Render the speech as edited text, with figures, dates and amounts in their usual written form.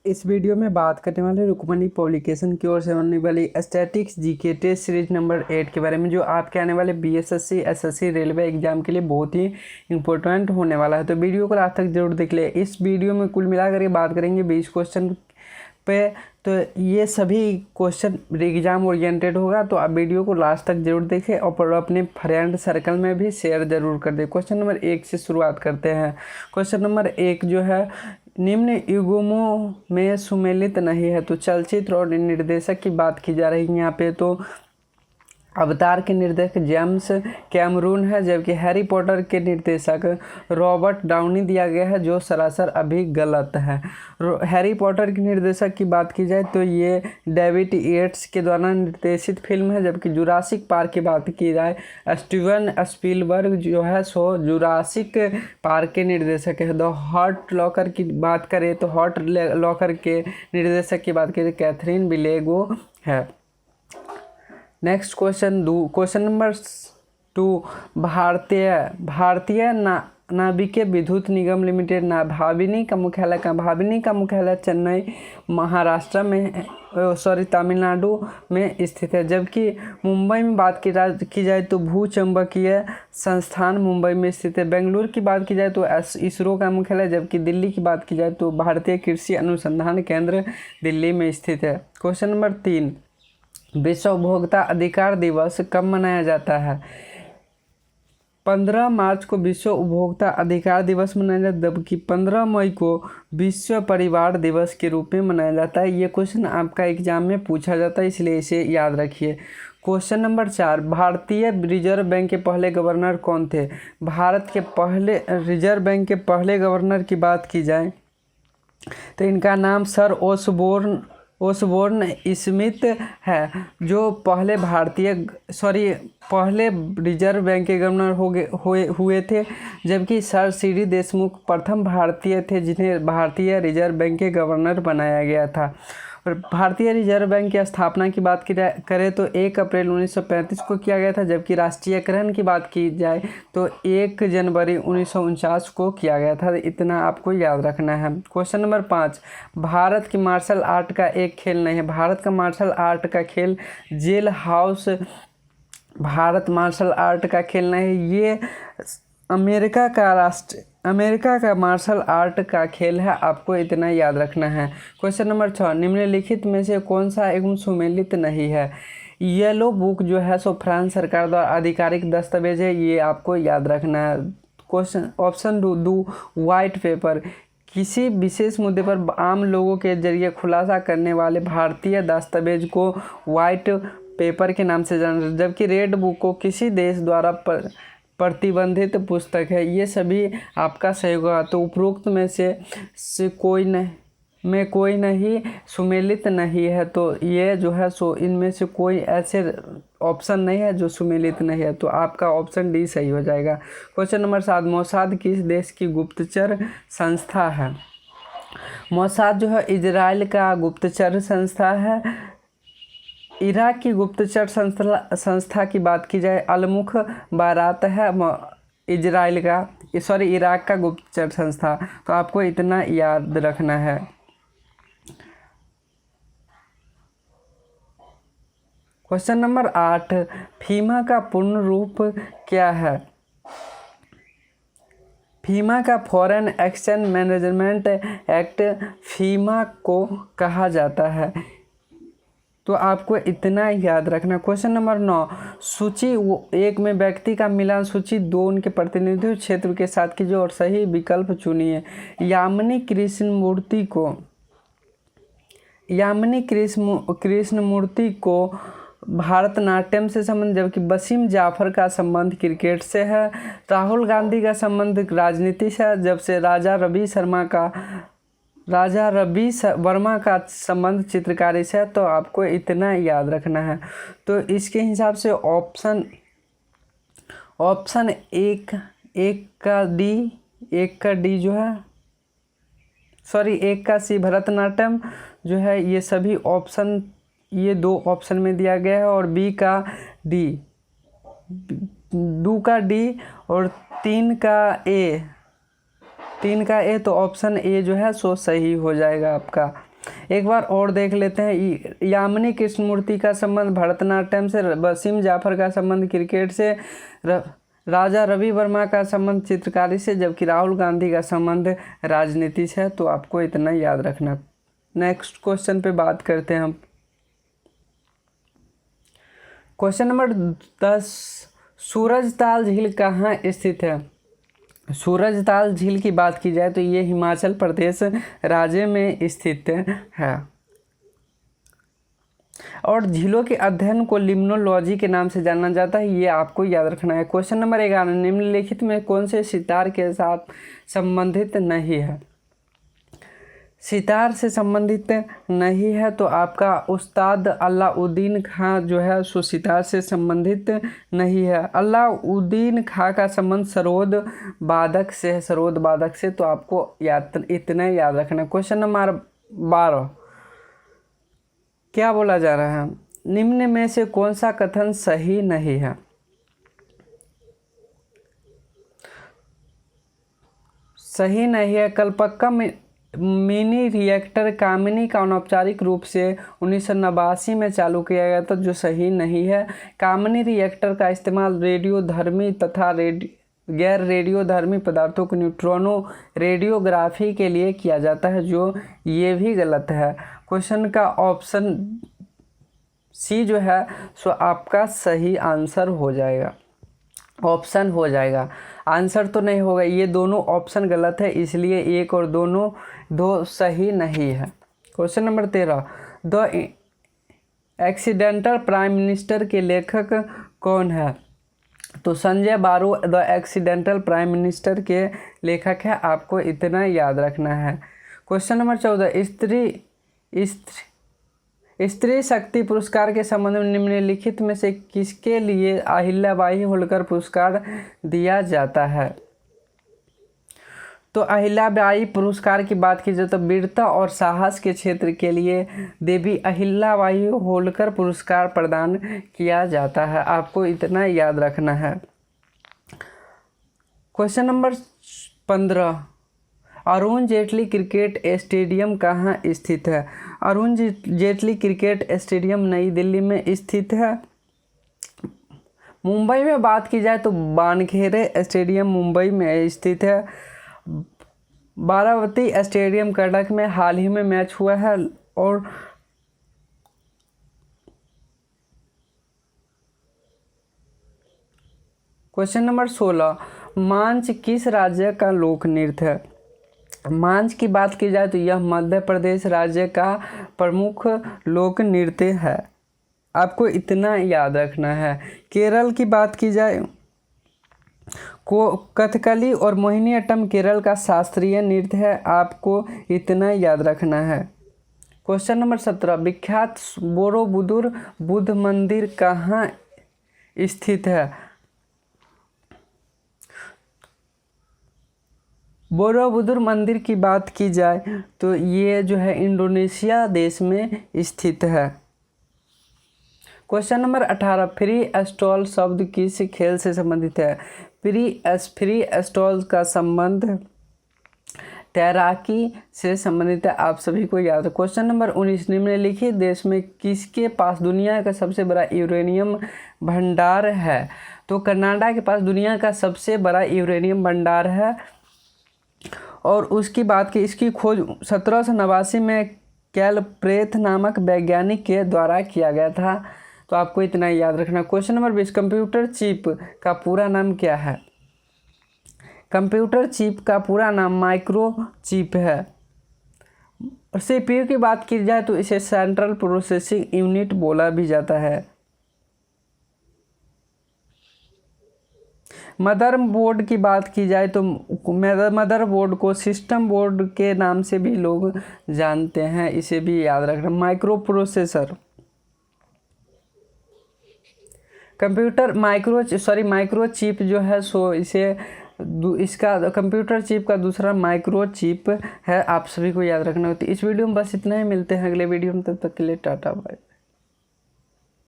इस वीडियो में बात करने वाले रुक्मणी पब्लिकेशन की ओर से होने वाली statics GK test series number 8 के बारे में, जो आपके आने वाले बीएसएससी एसएससी रेलवे एग्जाम के लिए बहुत ही इंपॉर्टेंट होने वाला है। तो वीडियो को लास्ट तक जरूर देख ले। इस वीडियो में कुल मिलाकर के बात करेंगे 20 क्वेश्चन पे, तो ये सभी क्वेश्चन एग्जाम ओरिएंटेड होगा। तो आप वीडियो को लास्ट तक जरूर देखें और अपने फ्रेंड सर्कल में भी शेयर जरूर कर दें। क्वेश्चन नंबर 1 से शुरुआत करते हैं। क्वेश्चन नंबर 1 जो है, निम्न युग्मों में सुमेलित नहीं है। तो चलचित्र और निर्देशक की बात की जा रही है यहाँ पे। तो अवतार के निर्देशक जेम्स कैमरून है, जबकि हैरी पॉटर के निर्देशक रॉबर्ट डाउनी दिया गया है, जो सरासर अभी गलत है। हैरी पॉटर के निर्देशक की बात की जाए तो ये डेविड येट्स के द्वारा निर्देशित फिल्म है, जबकि जुरासिक पार्क की बात की जाए स्टीवन स्पीलबर्ग जो है सो जुरासिक पार्क के निर्देशक है। द हॉट लॉकर की बात करें तो हॉट लॉकर के निर्देशक की बात करें कैथरीन बिलेगो है। नेक्स्ट क्वेश्चन नंबर 2, भारतीय नाविकीय विद्युत निगम लिमिटेड भाविनी का मुख्यालय कहाँ? भाविनी का मुख्यालय चेन्नई महाराष्ट्र में तमिलनाडु में स्थित है, जबकि मुंबई में बात की जाए तो भूचंबकीय संस्थान मुंबई में स्थित है। बेंगलुरु की बात की जाए तो इसरो का मुख्यालय, जबकि दिल्ली की बात की जाए तो भारतीय कृषि अनुसंधान केंद्र दिल्ली में स्थित है। क्वेश्चन नंबर 3, विश्व उपभोक्ता अधिकार दिवस कब मनाया जाता है? 15 मार्च को विश्व उपभोक्ता अधिकार दिवस मनाया जाता है, जबकि 15 मई को विश्व परिवार दिवस के रूप में मनाया जाता है। ये क्वेश्चन आपका एग्जाम में पूछा जाता है, इसलिए इसे याद रखिए। क्वेश्चन नंबर 4, भारतीय रिजर्व बैंक के पहले गवर्नर कौन थे? भारत के पहले रिजर्व बैंक के पहले गवर्नर की बात की जाए तो इनका नाम सर ओसबोर्न स्मिथ है, जो पहले पहले रिजर्व बैंक के गवर्नर हुए थे, जबकि सर सीडी देशमुख प्रथम भारतीय थे जिन्हें भारतीय रिजर्व बैंक के गवर्नर बनाया गया था। और भारतीय रिजर्व बैंक की स्थापना की बात करें तो 1 अप्रैल 1935 को किया गया था, जबकि राष्ट्रीयकरण की बात की जाए तो 1 जनवरी 1949 को किया गया था। इतना आपको याद रखना है। क्वेश्चन नंबर 5, भारत की मार्शल आर्ट का एक खेल नहीं है। भारत का मार्शल आर्ट का खेल jail house Bharat martial art का खेल नहीं है, ये अमेरिका का मार्शल आर्ट का खेल है। आपको इतना याद रखना है। क्वेश्चन नंबर 6, निम्नलिखित में से कौन सा एवं सुमेलित नहीं है? येलो बुक जो है सो फ्रांस सरकार द्वारा आधिकारिक दस्तावेज है, ये आपको याद रखना है। क्वेश्चन ऑप्शन 2, व्हाइट पेपर किसी विशेष मुद्दे पर आम लोगों के जरिए खुलासा करने वाले भारतीय दस्तावेज को व्हाइट पेपर के नाम से जाना जाता है, जबकि रेड बुक को किसी देश द्वारा प्रतिबंधित पुस्तक है। ये सभी आपका सही होगा। तो उपरोक्त में से कोई नहीं सुमेलित नहीं है, तो ये जो है सो इनमें से कोई ऐसे ऑप्शन नहीं है जो सुमेलित नहीं है, तो आपका ऑप्शन डी सही हो जाएगा। क्वेश्चन नंबर 7, मोसाद किस देश की गुप्तचर संस्था है? मोसाद जो है इजराइल का गुप्तचर संस्था है। इराक की गुप्तचर संस्था की बात की जाए अलमुख बारात है इराक का गुप्तचर संस्था। तो आपको इतना याद रखना है। क्वेश्चन नंबर 8, फीमा का पूर्ण रूप क्या है? फीमा का फॉरेन एक्सचेंज मैनेजमेंट एक्ट फीमा को कहा जाता है, तो आपको इतना याद रखना। क्वेश्चन नंबर 9, सूची 1 में व्यक्ति का मिलान सूची 2 उनके प्रतिनिधित्व क्षेत्र के साथ कीजिए और सही विकल्प चुनिए। यामिनी कृष्णमूर्ति को भारतनाट्यम से संबंध, जबकि वसीम जाफर का संबंध क्रिकेट से है। राहुल गांधी का संबंध राजनीति से है, जब से राजा रवि वर्मा का संबंध चित्रकारी से है। तो आपको इतना याद रखना है। तो इसके हिसाब से ऑप्शन 1 का डी जो है 1 का सी भरतनाट्यम जो है, ये सभी ऑप्शन ये 2 ऑप्शन में दिया गया है, और बी का डी 2 का डी और 3 का ए 3 का ए, तो ऑप्शन ए जो है सो सही हो जाएगा आपका। एक बार और देख लेते हैं। यामिनी कृष्णमूर्ति का संबंध भरतनाट्यम से, वसीम जाफर का संबंध क्रिकेट से, राजा रवि वर्मा का संबंध चित्रकारी से, जबकि राहुल गांधी का संबंध राजनीति से है। तो आपको इतना याद रखना। नेक्स्ट क्वेश्चन पे बात करते हैं हम। क्वेश्चन नंबर 10, सूरजताल झील कहाँ स्थित है? सूरजताल झील की बात की जाए तो ये हिमाचल प्रदेश राज्य में स्थित है और झीलों के अध्ययन को लिम्नोलॉजी के नाम से जाना जाता है। ये आपको याद रखना है। क्वेश्चन नंबर 11, निम्नलिखित में कौन से सितार के साथ संबंधित नहीं है? सितार से संबंधित नहीं है तो आपका उस्ताद अलाउद्दीन खां जो है सो सितार से संबंधित नहीं है। अलाउद्दीन खां का संबंध सरोद वादक से है, सरोद वादक से। तो आपको इतना याद रखना। क्वेश्चन नंबर 12, क्या बोला जा रहा है? निम्न में से कौन सा कथन सही नहीं है? सही नहीं है। कलपक्का मिनी रिएक्टर कामिनी का अनौपचारिक रूप से 1989 में चालू किया गया था, जो सही नहीं है। कामिनी रिएक्टर का इस्तेमाल रेडियोधर्मी तथा गैर रेडियोधर्मी पदार्थों को न्यूट्रॉनो रेडियोग्राफी के लिए किया जाता है, जो ये भी गलत है। क्वेश्चन का ऑप्शन सी जो है सो आपका सही आंसर हो जाएगा, ऑप्शन हो जाएगा। आंसर तो नहीं होगा, ये दोनों ऑप्शन गलत है, इसलिए एक और दो सही नहीं है। Question number 13, the accidental prime minister के लेखक कौन है? तो संजय बारू द एक्सीडेंटल प्राइम मिनिस्टर के लेखक है। आपको इतना याद रखना है। क्वेश्चन नंबर 14, स्त्री शक्ति पुरस्कार के संबंध में निम्नलिखित में से किसके लिए अहिल्याबाई होलकर पुरस्कार दिया जाता है? तो अहिल्याबाई पुरस्कार की बात की जाए तो वीरता और साहस के क्षेत्र के लिए देवी अहिल्याबाई होलकर पुरस्कार प्रदान किया जाता है। आपको इतना याद रखना है। Question number 15, Arun Jaitley cricket stadium कहाँ स्थित है? अरुण जेटली क्रिकेट स्टेडियम नई दिल्ली में स्थित है। मुंबई में बात की जाए तो वानखेड़े स्टेडियम मुंबई में स्थित है। बारावती स्टेडियम कर्नाटक में हाल ही में मैच हुआ है। और क्वेश्चन नंबर 16, मांझ किस राज्य का लोक नृत्य है? मांझ की बात की जाए तो यह मध्य प्रदेश राज्य का प्रमुख लोक नृत्य है। आपको इतना याद रखना है। केरल की बात की जाए को कथकली और मोहिनीअट्टम केरल का शास्त्रीय नृत्य है। आपको इतना याद रखना है। क्वेश्चन नंबर 17, विख्यात बोरोबुदुर बुद्ध मंदिर कहाँ स्थित है? बोरोबुदुर मंदिर की बात की जाए तो ये जो है इंडोनेशिया देश में स्थित है। क्वेश्चन नंबर 18, फ्री स्टॉल शब्द किस खेल से संबंधित है? फ्री स्टॉल का संबंध तैराकी से संबंधित है। आप सभी को याद है। क्वेश्चन नंबर 19, निम्नलिखित देश में किसके पास दुनिया का सबसे बड़ा यूरेनियम भंडार है? तो कनाडा के पास दुनिया का सबसे बड़ा यूरेनियम भंडार है और उसकी बात की इसकी खोज 1789 में कैलप्रेथ नामक वैज्ञानिक के द्वारा किया गया था। तो आपको इतना याद रखना। क्वेश्चन नंबर 20, कंप्यूटर चिप का पूरा नाम क्या है? कंप्यूटर चिप का पूरा नाम माइक्रो चिप है। सीपीयू की बात की जाए तो इसे सेंट्रल प्रोसेसिंग यूनिट बोला भी जाता है। मदरबोर्ड की बात की जाए तो मदरबोर्ड को सिस्टम बोर्ड के नाम से भी लोग जानते हैं, इसे भी याद रखना। माइक्रो प्रोसेसर माइक्रो चिप जो है सो इसका कंप्यूटर चिप का दूसरा माइक्रो चिप है। आप सभी को याद रखना होती है। इस वीडियो में बस इतना ही। मिलते हैं अगले वीडियो में, तब तक के लिए टाटा बाय।